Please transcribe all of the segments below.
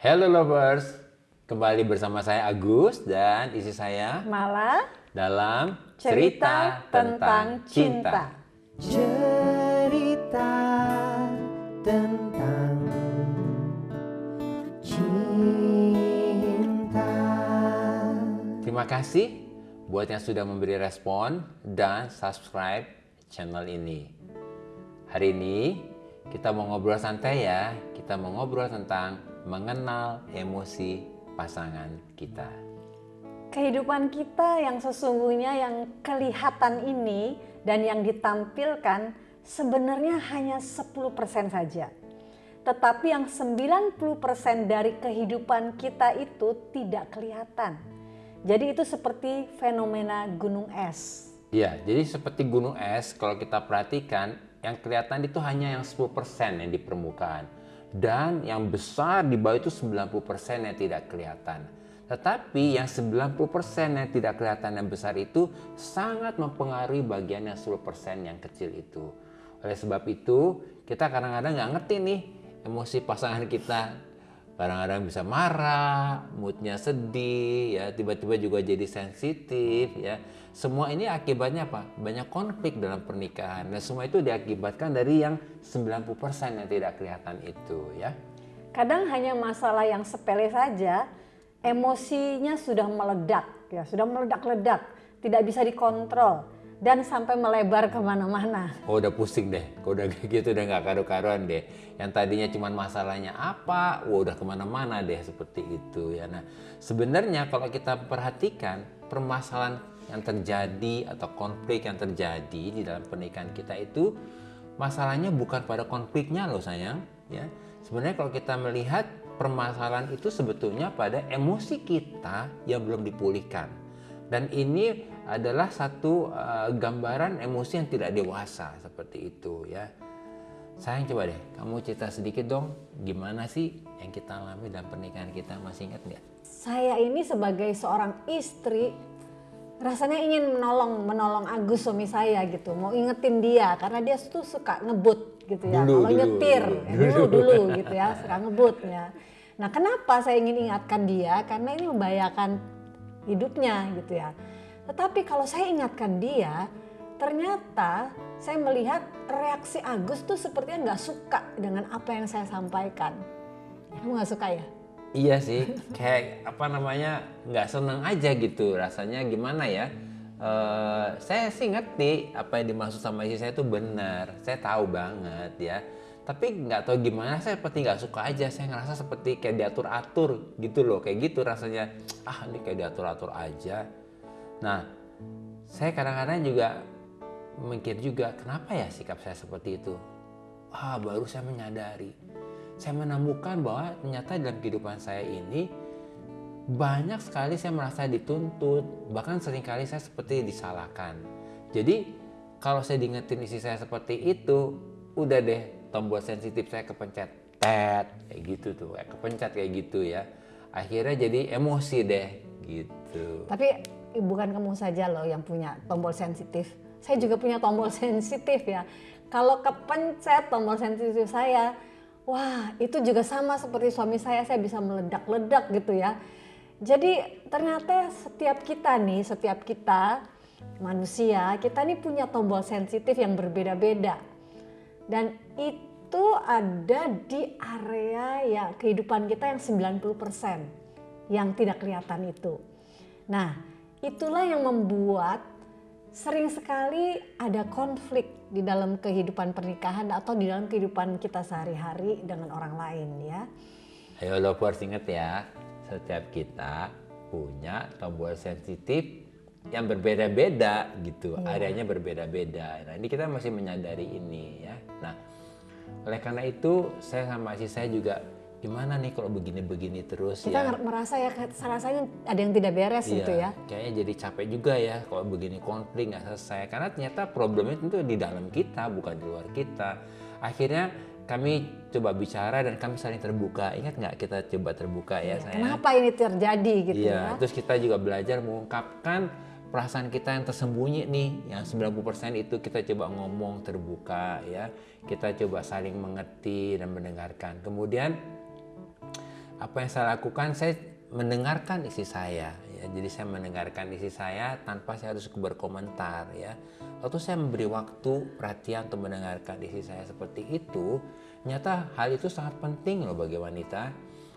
Hello lovers, kembali bersama saya Agus dan istri saya Mala dalam cerita tentang cinta. Cerita tentang cinta. Terima kasih buat yang sudah memberi respon dan subscribe channel ini. Hari ini kita mau ngobrol santai ya, kita mau ngobrol tentang mengenal emosi pasangan kita. Kehidupan kita yang sesungguhnya yang kelihatan ini dan yang ditampilkan sebenarnya hanya 10% saja. Tetapi yang 90% dari kehidupan kita itu tidak kelihatan. Jadi itu seperti fenomena gunung es. Iya, jadi seperti gunung es kalau kita perhatikan yang kelihatan itu hanya yang 10% yang di permukaan. Dan yang besar di bawah itu 90% yang tidak kelihatan. Tetapi yang 90% yang tidak kelihatan yang besar itu sangat mempengaruhi bagian yang 10% yang kecil itu. Oleh sebab itu kita kadang-kadang nggak ngerti nih emosi pasangan kita. Kadang-kadang bisa marah, moodnya sedih, ya tiba-tiba juga jadi sensitif, ya. Semua ini akibatnya apa? Banyak konflik dalam pernikahan. Dan semua itu diakibatkan dari yang 90% yang tidak kelihatan itu, ya. Kadang hanya masalah yang sepele saja, emosinya sudah meledak, ya sudah meledak-ledak, tidak bisa dikontrol dan sampai melebar kemana-mana. Oh udah pusing deh, kalau udah kayak gitu udah nggak karu-karuan deh. Yang tadinya cuma masalahnya apa, udah kemana-mana deh seperti itu ya. Nah sebenarnya kalau kita perhatikan permasalahan yang terjadi atau konflik yang terjadi di dalam pernikahan kita itu masalahnya bukan pada konfliknya loh sayang ya. Sebenarnya kalau kita melihat permasalahan itu sebetulnya pada emosi kita yang belum dipulihkan. Dan ini adalah satu gambaran emosi yang tidak dewasa seperti itu ya. Sayang coba deh, kamu cerita sedikit dong gimana sih yang kita alami dalam pernikahan kita, masih ingat nggak? Saya ini sebagai seorang istri rasanya ingin menolong Agus suami saya gitu, mau ingetin dia karena dia tuh suka ngebut gitu ya, kalau nyetir dulu gitu ya, suka ngebut ya. Nah kenapa saya ingin ingatkan dia? Karena ini membahayakan hidupnya gitu ya. Tetapi kalau saya ingatkan dia, ternyata saya melihat reaksi Agus tuh sepertinya nggak suka dengan apa yang saya sampaikan. Kamu nggak suka ya? Iya sih, kayak apa namanya nggak seneng aja gitu rasanya gimana ya. Saya sih ngerti apa yang dimaksud sama istri saya itu benar, saya tahu banget ya. Tapi nggak tahu gimana saya seperti nggak suka aja, saya ngerasa seperti kayak diatur-atur gitu loh, kayak gitu rasanya. Ah ini kayak diatur-atur aja. Nah saya kadang-kadang juga mikir juga kenapa ya sikap saya seperti itu. Baru saya menyadari. Saya menemukan bahwa ternyata dalam kehidupan saya ini banyak sekali saya merasa dituntut, bahkan seringkali saya seperti disalahkan. Jadi kalau saya diingetin istri saya seperti itu, udah deh tombol sensitif saya kepencet, kayak gitu tuh, kayak kepencet kayak gitu ya. Akhirnya jadi emosi deh gitu. Tapi bukan kamu saja loh yang punya tombol sensitif. Saya juga punya tombol sensitif ya. Kalau kepencet tombol sensitif saya, wah itu juga sama seperti suami saya bisa meledak-ledak gitu ya. Jadi ternyata setiap kita manusia, kita ini punya tombol sensitif yang berbeda-beda. Dan itu ada di area ya kehidupan kita yang 90% yang tidak kelihatan itu. Nah, itulah yang membuat sering sekali ada konflik di dalam kehidupan pernikahan atau di dalam kehidupan kita sehari-hari dengan orang lain ya. Ayo lovers, ingat ya, setiap kita punya tombol sensitif yang berbeda-beda gitu, areanya berbeda-beda. Nah ini kita masih menyadari ini ya. Nah oleh karena itu saya sama istri saya juga gimana nih kalau begini-begini terus kita ya. merasa ya rasanya ada yang tidak beres gitu ya. Kayaknya jadi capek juga ya kalau begini konflik nggak selesai. Karena ternyata problemnya tentu di dalam kita bukan di luar kita. Akhirnya kami coba bicara dan kami saling terbuka. Ingat nggak kita coba terbuka ya sayang? Kenapa ini terjadi gitu ya. Terus kita juga belajar mengungkapkan perasaan kita yang tersembunyi nih, yang 90% itu kita coba ngomong terbuka ya. Kita coba saling mengerti dan mendengarkan. Kemudian apa yang saya lakukan, saya mendengarkan isi saya ya. Jadi saya mendengarkan isi saya tanpa saya harus berkomentar ya. Waktu saya memberi waktu perhatian untuk mendengarkan isi saya seperti itu, ternyata hal itu sangat penting loh bagi wanita.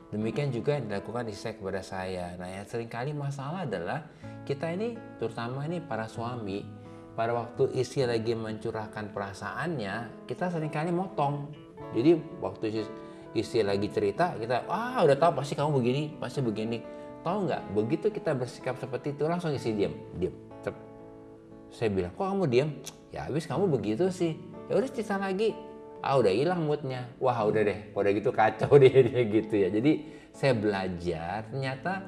Demikian juga yang dilakukan istri saya kepada saya. Nah, yang seringkali masalah adalah kita ini, terutama ini para suami, pada waktu istri lagi mencurahkan perasaannya, kita seringkali motong. Jadi waktu istri lagi cerita, kita udah tahu pasti kamu begini, pasti begini. Tahu nggak? Begitu kita bersikap seperti itu, langsung istri diam. Cep. Saya bilang, kok kamu diam? Ya habis kamu begitu sih. Ya udah cerita lagi. Udah hilang moodnya. Wah udah deh, udah gitu kacau dia gitu ya. Jadi saya belajar ternyata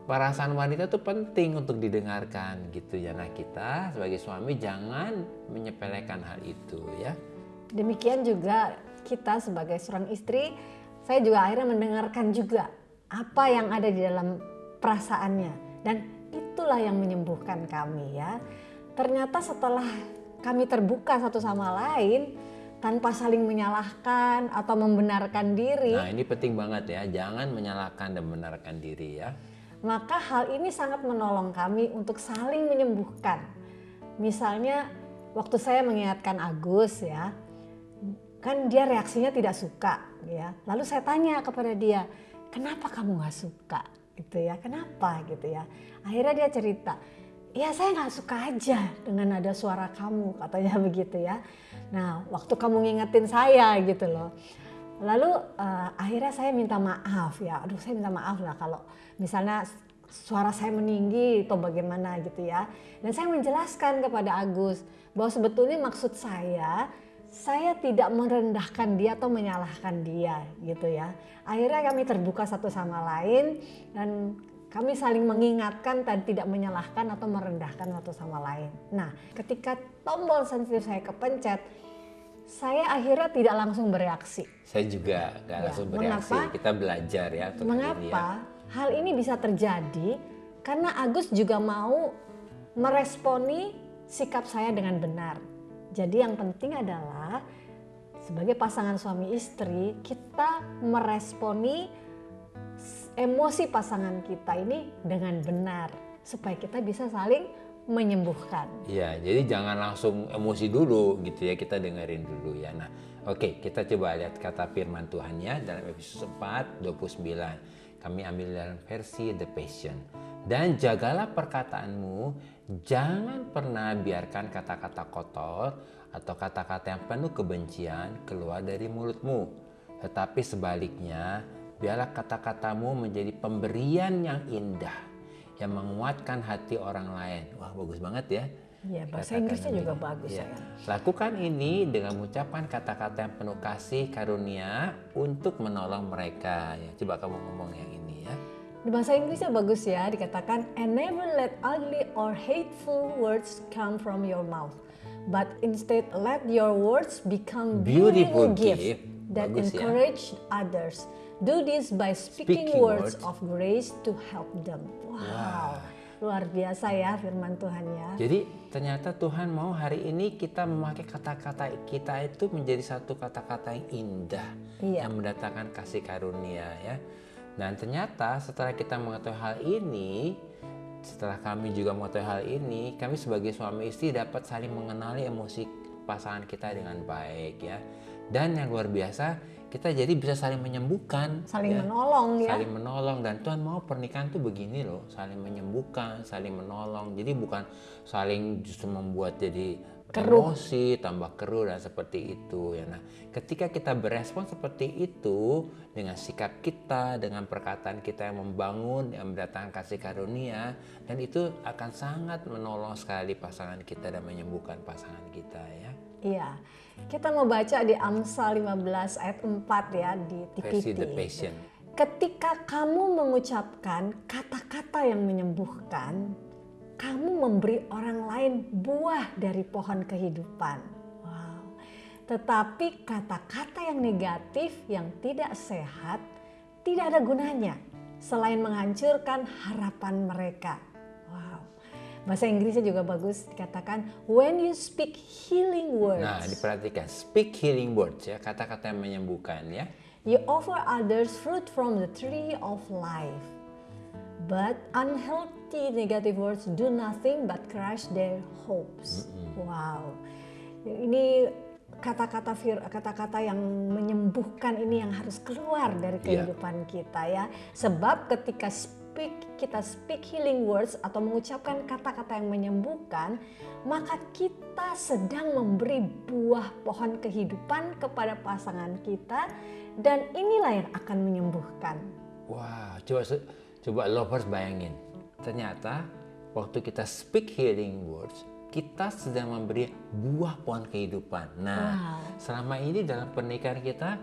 perasaan wanita itu penting untuk didengarkan gitu ya. Nah, kita sebagai suami jangan menyepelekan hal itu ya. Demikian juga kita sebagai seorang istri, saya juga akhirnya mendengarkan juga apa yang ada di dalam perasaannya, dan itulah yang menyembuhkan kami ya. Ternyata setelah kami terbuka satu sama lain tanpa saling menyalahkan atau membenarkan diri. Nah, ini penting banget ya, jangan menyalahkan dan membenarkan diri ya. Maka hal ini sangat menolong kami untuk saling menyembuhkan. Misalnya waktu saya mengingatkan Agus ya, kan dia reaksinya tidak suka ya. Lalu saya tanya kepada dia, kenapa kamu gak suka gitu ya, kenapa gitu ya. Akhirnya dia cerita, ya saya gak suka aja dengan nada suara kamu, katanya begitu ya. Nah waktu kamu ngingetin saya gitu loh. Lalu akhirnya saya minta maaf ya, saya minta maaf lah kalau misalnya suara saya meninggi atau bagaimana gitu ya. Dan saya menjelaskan kepada Agus bahwa sebetulnya maksud saya tidak merendahkan dia atau menyalahkan dia gitu ya. Akhirnya kami terbuka satu sama lain dan kami saling mengingatkan dan tidak menyalahkan atau merendahkan satu sama lain. Nah, ketika tombol sensitif saya kepencet, saya akhirnya tidak langsung bereaksi. Saya juga gak langsung bereaksi. Mengapa? Kita belajar ya. Mengapa hal ini bisa terjadi? Karena Agus juga mau meresponi sikap saya dengan benar. Jadi yang penting adalah sebagai pasangan suami istri, kita meresponi emosi pasangan kita ini dengan benar supaya kita bisa saling menyembuhkan. Iya, jadi jangan langsung emosi dulu gitu ya, kita dengerin dulu ya. Nah, oke, kita coba lihat kata firman Tuhan ya dalam Efesus 4:29. Kami ambil dalam versi The Passion. Dan jagalah perkataanmu, jangan pernah biarkan kata-kata kotor atau kata-kata yang penuh kebencian keluar dari mulutmu. Tetapi sebaliknya, biarlah kata-katamu menjadi pemberian yang indah, yang menguatkan hati orang lain. Wah, bagus banget ya. Iya, bahasa Inggrisnya juga bagus ya. Lakukan ini dengan mengucapkan kata-kata yang penuh kasih karunia untuk menolong mereka. Ya, coba kamu ngomong yang ini ya. Di bahasa Inggrisnya bagus ya, dikatakan and never let ugly or hateful words come from your mouth, but instead let your words become beautiful gifts that Bagus encourage others. Do this by speaking words of grace to help them. Wow. Luar biasa ya firman Tuhan ya. Jadi ternyata Tuhan mau hari ini kita memakai kata-kata kita itu menjadi satu kata-kata yang indah, yang mendatangkan kasih karunia ya. Dan ternyata setelah kita mengetahui hal ini, setelah kami juga mengetahui hal ini, kami sebagai suami istri dapat saling mengenali emosi pasangan kita dengan baik ya. Dan yang luar biasa, kita jadi bisa saling menyembuhkan, saling menolong ya. Saling menolong, dan Tuhan mau pernikahan tuh begini loh, saling menyembuhkan, saling menolong. Jadi bukan saling justru membuat jadi emosi, tambah keruh dan seperti itu ya. Nah, ketika kita berespon seperti itu dengan sikap kita, dengan perkataan kita yang membangun, yang mendatangkan kasih karunia, dan itu akan sangat menolong sekali pasangan kita dan menyembuhkan pasangan kita ya. Iya. Kita mau baca di Amsal 15 ayat 4 ya di versi The Passion. Ketika kamu mengucapkan kata-kata yang menyembuhkan, kamu memberi orang lain buah dari pohon kehidupan. Wow. Tetapi kata-kata yang negatif, yang tidak sehat, tidak ada gunanya selain menghancurkan harapan mereka. Wow. Bahasa Inggrisnya juga bagus, dikatakan when you speak healing words. Nah, diperhatikan speak healing words ya, kata-kata yang menyembuhkan ya. You offer others fruit from the tree of life. But unhealthy negative words do nothing but crush their hopes. Wow. Ini kata-kata yang menyembuhkan ini yang harus keluar dari kehidupan kita ya. Sebab ketika kita speak healing words atau mengucapkan kata-kata yang menyembuhkan, maka kita sedang memberi buah pohon kehidupan kepada pasangan kita, dan inilah yang akan menyembuhkan. Wah, coba lovers bayangin. Ternyata waktu kita speak healing words, kita sedang memberi buah pohon kehidupan. Nah, selama ini dalam pernikahan kita,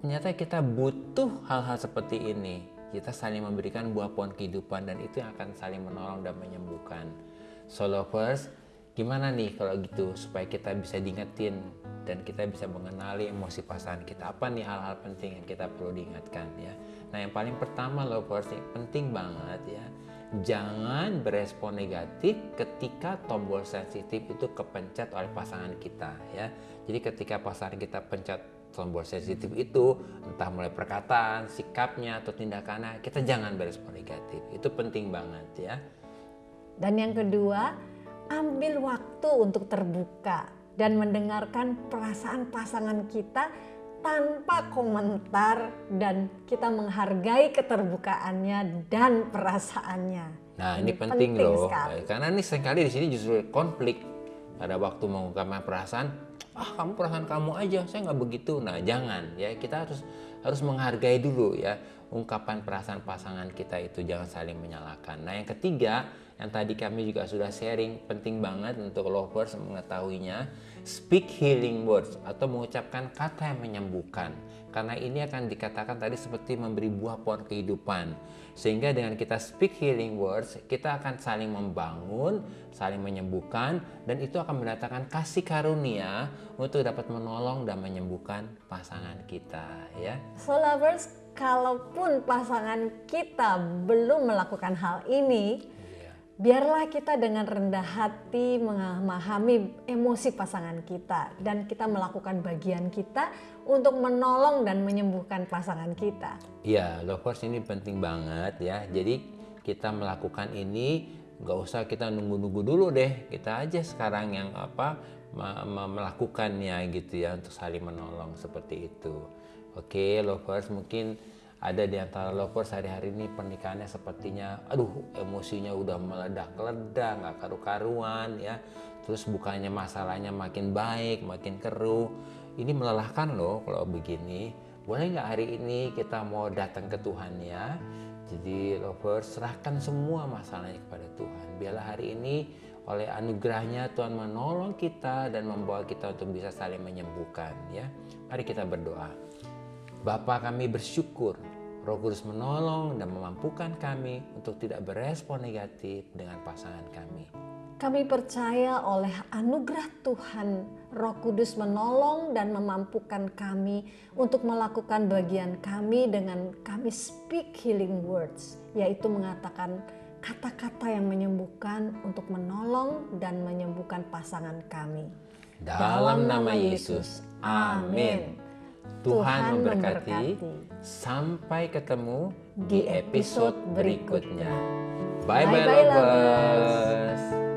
ternyata kita butuh hal-hal seperti ini. Kita saling memberikan buah pohon kehidupan, dan itu yang akan saling menolong dan menyembuhkan. So lovers, gimana nih kalau gitu supaya kita bisa diingetin dan kita bisa mengenali emosi pasangan kita? Apa nih hal-hal penting yang kita perlu diingatkan ya? Nah, yang paling pertama lovers, yang penting banget ya, jangan berespon negatif ketika tombol sensitif itu kepencet oleh pasangan kita ya. Jadi ketika pasangan kita pencet tombol sensitif itu, entah mulai perkataan, sikapnya atau tindakannya, kita jangan berespon negatif. Itu penting banget ya. Dan yang kedua, ambil waktu untuk terbuka dan mendengarkan perasaan pasangan kita tanpa komentar, dan kita menghargai keterbukaannya dan perasaannya. Nah, ini penting loh, sekali. karena ini seringkali di sini justru konflik pada waktu mengungkapkan perasaan. Kamu perasaan kamu aja, saya nggak begitu. Nah, jangan ya, kita harus menghargai dulu ya ungkapan perasaan pasangan kita itu, jangan saling menyalahkan. Nah, yang ketiga, yang tadi kami juga sudah sharing, penting banget untuk lovers mengetahuinya, speak healing words atau mengucapkan kata yang menyembuhkan. Karena ini akan dikatakan tadi seperti memberi buah pohon kehidupan. Sehingga dengan kita speak healing words, kita akan saling membangun, saling menyembuhkan, dan itu akan mendatangkan kasih karunia untuk dapat menolong dan menyembuhkan pasangan kita ya. So lovers, kalaupun pasangan kita belum melakukan hal ini, biarlah kita dengan rendah hati memahami emosi pasangan kita, dan kita melakukan bagian kita untuk menolong dan menyembuhkan pasangan kita. Iya, lovers, ini penting banget ya. Jadi kita melakukan ini, nggak usah kita nunggu-nunggu dulu deh. Kita aja sekarang yang melakukannya gitu ya, untuk saling menolong seperti itu. Oke, lovers, mungkin ada di antara lovers hari-hari ini pernikahannya sepertinya emosinya udah meledak-ledak, nggak karu-karuan ya. Terus bukannya masalahnya makin baik, makin keruh. Ini melelahkan loh kalau begini. Boleh nggak hari ini kita mau datang ke Tuhan ya. Jadi lovers, serahkan semua masalahnya kepada Tuhan. Biarlah hari ini oleh anugerahnya Tuhan menolong kita dan membawa kita untuk bisa saling menyembuhkan ya. Mari kita berdoa. Bapa, kami bersyukur Roh Kudus menolong dan memampukan kami untuk tidak berespon negatif dengan pasangan kami. Kami percaya oleh anugerah Tuhan, Roh Kudus menolong dan memampukan kami untuk melakukan bagian kami dengan kami speak healing words, yaitu mengatakan kata-kata yang menyembuhkan untuk menolong dan menyembuhkan pasangan kami. Dalam nama Yesus, amin. Tuhan memberkati. Sampai ketemu di episode berikutnya. Bye-bye lovers.